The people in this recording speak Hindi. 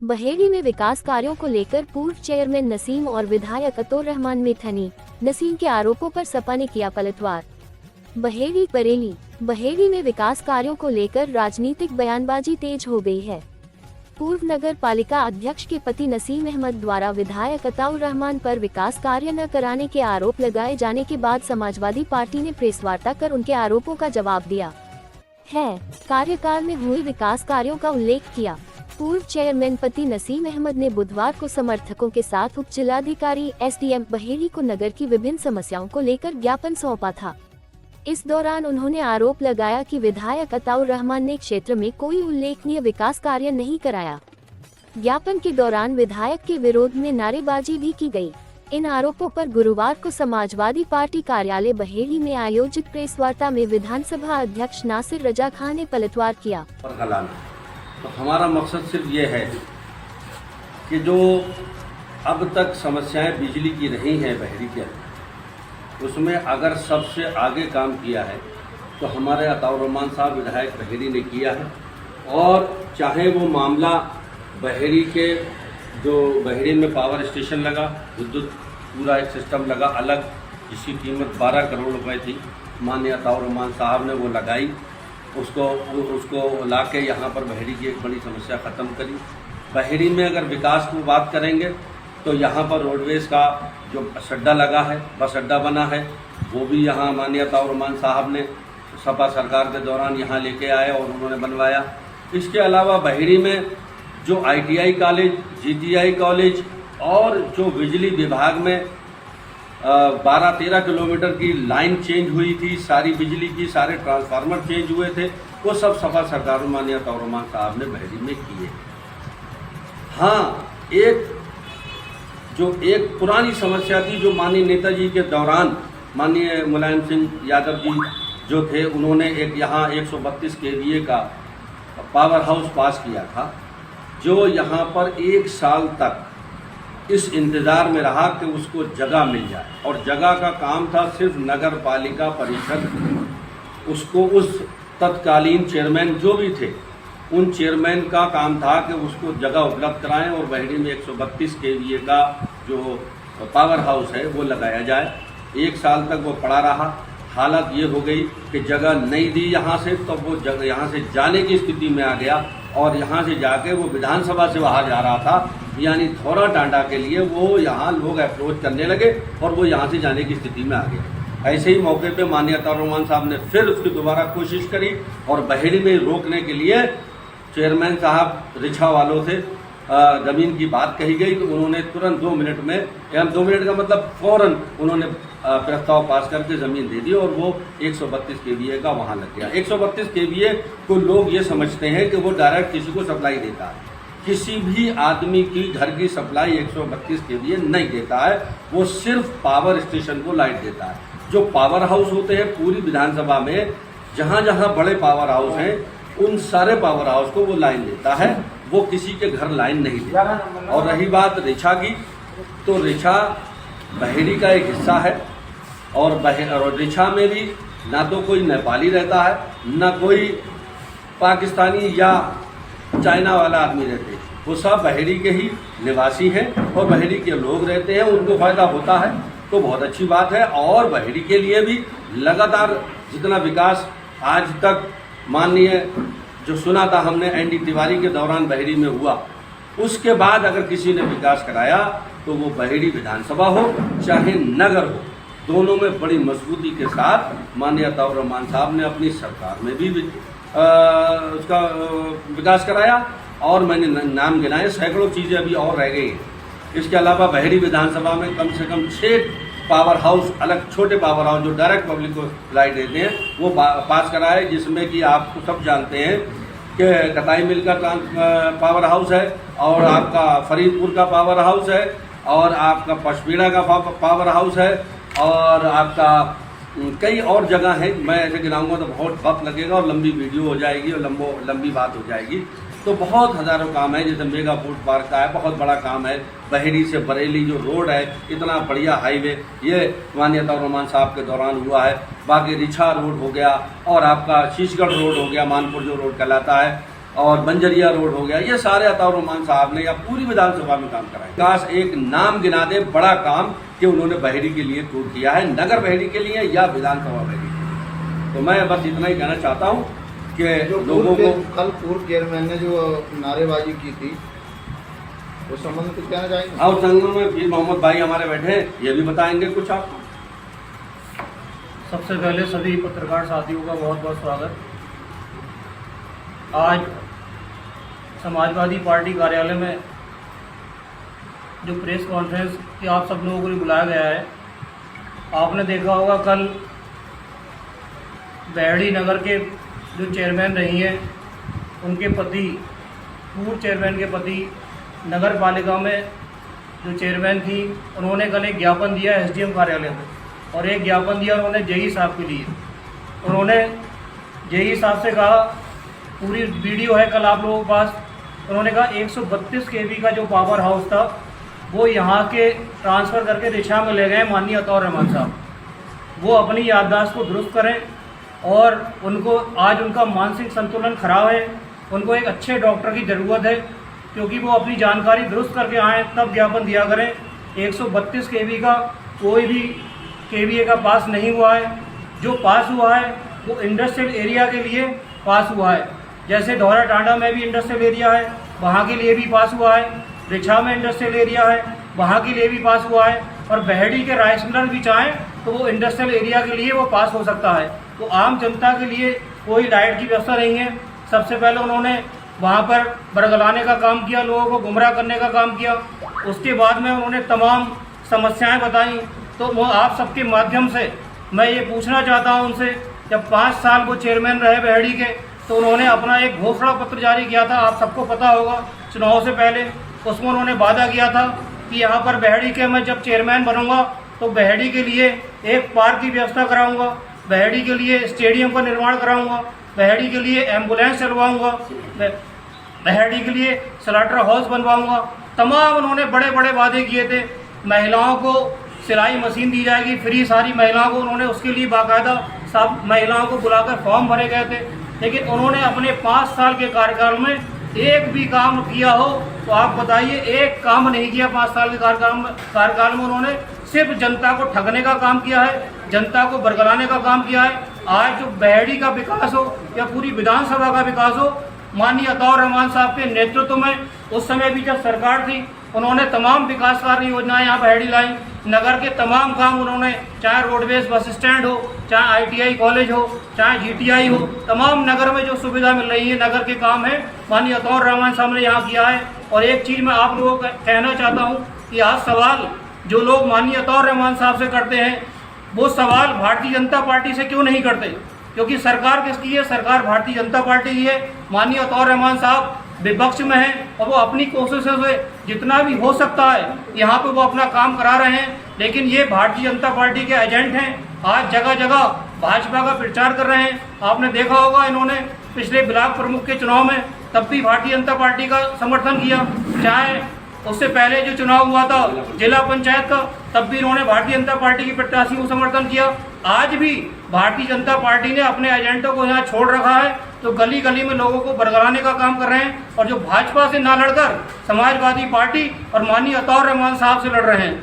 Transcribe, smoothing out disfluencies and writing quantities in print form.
बहेड़ी में विकास कार्यों को लेकर पूर्व चेयरमैन नसीम और विधायक अतुर रहमान में थनी। नसीम के आरोपों पर सपा ने किया पलटवार। बहेड़ी बरेली। बहेड़ी में विकास कार्यों को लेकर राजनीतिक बयानबाजी तेज हो गई है। पूर्व नगर पालिका अध्यक्ष के पति नसीम अहमद द्वारा विधायक अतुर रहमान पर विकास कार्य न कराने के आरोप लगाए जाने के बाद समाजवादी पार्टी ने प्रेस वार्ता कर उनके आरोपों का जवाब दिया है। कार्यकाल में हुए विकास कार्यों का उल्लेख किया। पूर्व चेयरमैन पति नसीम अहमद ने बुधवार को समर्थकों के साथ उप जिलाधिकारी एसडीएम बहेड़ी को नगर की विभिन्न समस्याओं को लेकर ज्ञापन सौंपा था। इस दौरान उन्होंने आरोप लगाया कि विधायक अतुर रहमान ने क्षेत्र में कोई उल्लेखनीय विकास कार्य नहीं कराया। ज्ञापन के दौरान विधायक के विरोध में नारेबाजी भी की गई। इन आरोपों पर गुरुवार को समाजवादी पार्टी कार्यालय बहेड़ी में आयोजित प्रेस वार्ता में विधानसभा अध्यक्ष नासिर रजा खान ने पलटवार किया। तो हमारा मकसद सिर्फ ये है कि जो अब तक समस्याएं बिजली की रही हैं बहेड़ी के, उसमें अगर सबसे आगे काम किया है तो हमारे अतुर रहमान साहब विधायक बहेड़ी ने किया है। और चाहे वो मामला बहेड़ी के जो बहेड़ी में पावर स्टेशन लगा, विद्युत पूरा एक सिस्टम लगा अलग, जिसकी कीमत 12 करोड़ रुपए थी, माननीय अतुर रहमान साहब ने वो लगाई, उसको लाके यहाँ पर बहेड़ी की एक बड़ी समस्या ख़त्म करी। बहेड़ी में अगर विकास की बात करेंगे तो यहाँ पर रोडवेज़ का जो बस अड्डा लगा है, बस अड्डा बना है, वो भी यहाँ माननीय अतुर रहमान साहब ने सपा सरकार के दौरान यहाँ लेके आए और उन्होंने बनवाया। इसके अलावा बहेड़ी में जो ITI कॉलेज, GTI कॉलेज और जो बिजली विभाग में 12-13 किलोमीटर की लाइन चेंज हुई थी, सारी बिजली की, सारे ट्रांसफार्मर चेंज हुए थे, वो सब सपा सरकार माननीय अतुर रहमान साहब ने बहेड़ी में किए। हाँ, एक पुरानी समस्या थी जो माननीय नेताजी के दौरान माननीय मुलायम सिंह यादव जी जो थे, उन्होंने एक यहाँ 132 kVA का पावर हाउस पास किया था, जो यहाँ पर 1 साल तक इस इंतज़ार में रहा कि उसको जगह मिल जाए। और जगह का काम था सिर्फ नगर पालिका परिषद, उसको उस तत्कालीन चेयरमैन जो भी थे उन चेयरमैन का काम था कि उसको जगह उपलब्ध कराएं और बहेड़ी में 132 kVA का जो पावर हाउस है वो लगाया जाए। 1 साल तक वो पड़ा रहा। हालत ये हो गई कि जगह नहीं दी यहाँ से, तो वो जगह यहाँ से जाने की स्थिति में आ गया और यहाँ से जाके वो विधानसभा से बाहर जा रहा था, यानी थोड़ा टांडा के लिए वो यहाँ लोग अप्रोच करने लगे और वो यहाँ से जाने की स्थिति में आ गया। ऐसे ही मौके पे माननीय अतुर रहमान साहब ने फिर उसकी दोबारा कोशिश करी और बहेड़ी में रोकने के लिए चेयरमैन साहब रिछा वालों से ज़मीन की बात कही गई, तो उन्होंने तुरंत 2 मिनट में, या 2 मिनट का मतलब फ़ौरन उन्होंने प्रस्ताव पास करके ज़मीन दे दी और वो 132 kVA का वहाँ लग गया। 132 kVA को लोग ये समझते हैं कि वो डायरेक्ट किसी को सप्लाई देता है। किसी भी आदमी की घर की सप्लाई 132 kVA नहीं देता है, वो सिर्फ पावर स्टेशन को लाइट देता है। जो पावर हाउस होते हैं पूरी विधानसभा में, जहाँ जहाँ बड़े पावर हाउस हैं उन सारे पावर हाउस को वो लाइन देता है, वो किसी के घर लाइन नहीं देता। और रही बात रिछा की, तो रिछा बहेड़ी का एक हिस्सा है और रिछा में भी ना तो कोई नेपाली रहता है, ना कोई पाकिस्तानी या चाइना वाला आदमी रहते, वो सब बहेड़ी के ही निवासी हैं और बहेड़ी के लोग रहते हैं, उनको फ़ायदा होता है तो बहुत अच्छी बात है। और बहेड़ी के लिए भी लगातार जितना विकास आज तक माननीय जो सुना था हमने ND तिवारी के दौरान बहेड़ी में हुआ, उसके बाद अगर किसी ने विकास कराया तो वो बहेड़ी विधानसभा हो चाहे नगर हो, दोनों में बड़ी मजबूती के साथ माननीय अतुर रहमान साहब ने अपनी सरकार में भी उसका विकास कराया। और मैंने नाम गिनाए, सैकड़ों चीज़ें अभी और रह गई हैं। इसके अलावा बहेड़ी विधानसभा में कम से कम 6 पावर हाउस, अलग छोटे पावर हाउस जो डायरेक्ट पब्लिक को लाइट देते हैं, वो पास कराए, जिसमें कि आपको सब जानते हैं कि कताई मिल का पावर हाउस है और आपका फरीदपुर का पावर हाउस है और आपका पशमीना का पावर हाउस है और आपका कई और जगह है। मैं ऐसे गिनाऊंगा तो बहुत वक्त लगेगा और लंबी वीडियो हो जाएगी और लंबी बात हो जाएगी। तो बहुत हज़ारों काम है, जैसे मेगा फूड पार्क का है, बहुत बड़ा काम है। बहेड़ी से बरेली जो रोड है, इतना बढ़िया हाईवे, ये माननीय अतुर रहमान साहब के दौरान हुआ है। बाकी रिछा रोड हो गया और आपका शीशगढ़ रोड हो गया, मानपुर जो रोड कहलाता है, और बंजरिया रोड हो गया, ये सारे अताउर रहमान साहब ने या पूरी विधानसभा में काम कराए। काश एक नाम गिना दे बड़ा काम कि उन्होंने बहेड़ी के लिए टूर किया है, नगर बहेड़ी के लिए या विधानसभा बहेड़ी के लिए। तो मैं बस इतना ही कहना चाहता हूँ कि लोगों को कल पूर्व चेयरमैन ने जो नारेबाजी की थी उस संबंध में कुछ कहना चाहेंगे? हाँ, उस संबंध में पीर मोहम्मद भाई हमारे बैठे हैं, ये भी बताएंगे कुछ आप। सबसे पहले सभी पत्रकार साथियों का बहुत बहुत स्वागत। आज समाजवादी पार्टी कार्यालय में जो प्रेस कॉन्फ्रेंस की आप सब लोगों को लिए बुलाया गया है, आपने देखा होगा कल बहेड़ी नगर के जो चेयरमैन रही हैं उनके पति, पूर्व चेयरमैन के पति नगर पालिका में जो चेयरमैन थी, उन्होंने कल एक ज्ञापन दिया एसडीएम कार्यालय में और एक ज्ञापन दिया उन्होंने जेई साहब के लिए। उन्होंने जेई साहब से कहा, पूरी वीडियो है कल आप लोगों के पास, उन्होंने कहा 132 केवी का जो पावर हाउस था वो यहाँ के ट्रांसफ़र करके दिशा में ले गए माननीय अताउर रहमान साहब। वो अपनी याददाश्त को दुरुस्त करें और उनको आज उनका मानसिक संतुलन खराब है, उनको एक अच्छे डॉक्टर की ज़रूरत है, क्योंकि वो अपनी जानकारी दुरुस्त करके आएँ तब ज्ञापन दिया करें। 132 केवी का कोई भी केवीए का पास नहीं हुआ है, जो पास हुआ है वो इंडस्ट्रियल एरिया के लिए पास हुआ है। जैसे धौरा टांडा में भी इंडस्ट्रियल एरिया है, वहाँ के लिए भी पास हुआ है, रिछा में इंडस्ट्रियल एरिया है, वहाँ के लिए भी पास हुआ है, और बहेड़ी के राइस मिलर भी चाहें तो वो इंडस्ट्रियल एरिया के लिए वो पास हो सकता है। तो आम जनता के लिए कोई लाइट की व्यवस्था नहीं है। सबसे पहले उन्होंने वहाँ पर बरगलाने का काम किया, लोगों को गुमराह करने का काम किया। उसके बाद में उन्होंने तमाम समस्याएं बताई। तो वो आप सबके माध्यम से मैं ये पूछना चाहता हूँ उनसे, जब 5 साल वो चेयरमैन रहे बहेड़ी के, तो उन्होंने अपना एक घोषणा पत्र जारी किया था, आप सबको पता होगा, चुनाव से पहले। उसमें उन्होंने वादा किया था कि यहाँ पर बहेड़ी के मैं जब चेयरमैन बनूंगा तो बहेड़ी के लिए एक पार्क की व्यवस्था कराऊंगा, बहेड़ी के लिए स्टेडियम का निर्माण कराऊंगा, बहेड़ी के लिए एम्बुलेंस चलवाऊंगा, बहेड़ी के लिए स्लाटर हाउस बनवाऊंगा। तमाम उन्होंने बड़े बड़े वादे किए थे। महिलाओं को सिलाई मशीन दी जाएगी फ्री, सारी महिलाओं को उन्होंने उसके लिए बाकायदा सब महिलाओं को बुलाकर फॉर्म भरे गए थे। लेकिन उन्होंने अपने 5 साल के कार्यकाल में एक भी काम किया हो तो आप बताइए, एक काम नहीं किया 5 साल के कार्यकाल में। उन्होंने सिर्फ जनता को ठगने का काम किया है, जनता को बरगलाने का काम किया है। आज जो बहेड़ी का विकास हो या पूरी विधानसभा का विकास हो, माननीय अताउर रहमान साहब के नेतृत्व में, उस समय भी जब सरकार थी, उन्होंने तमाम विकास कार्य योजनाएं यहाँ बहेड़ी लाई। नगर के तमाम काम उन्होंने, चाहे रोडवेज बस स्टैंड हो, चाहे आईटीआई कॉलेज हो, चाहे जीटीआई हो, तमाम नगर में जो सुविधा मिल रही है नगर के काम है माननीय अताउर रहमान साहब ने यहाँ किया है। और एक चीज़ मैं आप लोगों को कहना चाहता हूँ कि आज सवाल जो लोग माननीय अताउर रहमान साहब से करते हैं, वो सवाल भारतीय जनता पार्टी से क्यों नहीं करते? क्योंकि सरकार किसकी है? सरकार भारतीय जनता पार्टी की है। माननीय अताउर रहमान साहब विपक्ष में हैं और वो अपनी कोशिशों से जितना भी हो सकता है यहाँ पे वो अपना काम करा रहे हैं। लेकिन ये भारतीय जनता पार्टी के एजेंट हैं, आज जगह जगह भाजपा का प्रचार कर रहे हैं। आपने देखा होगा इन्होंने पिछले ब्लॉक प्रमुख के चुनाव में तब भी भारतीय जनता पार्टी का समर्थन किया, चाहे उससे पहले जो चुनाव हुआ था जिला पंचायत का, तब भी इन्होंने भारतीय जनता पार्टी के प्रत्याशी को समर्थन किया। आज भी भारतीय जनता पार्टी ने अपने एजेंटों को यहाँ छोड़ रखा है, तो गली गली में लोगों को बरगलाने का काम कर रहे हैं। और जो भाजपा से ना लड़कर समाजवादी पार्टी और माननीय अताउर रहमान साहब से लड़ रहे हैं।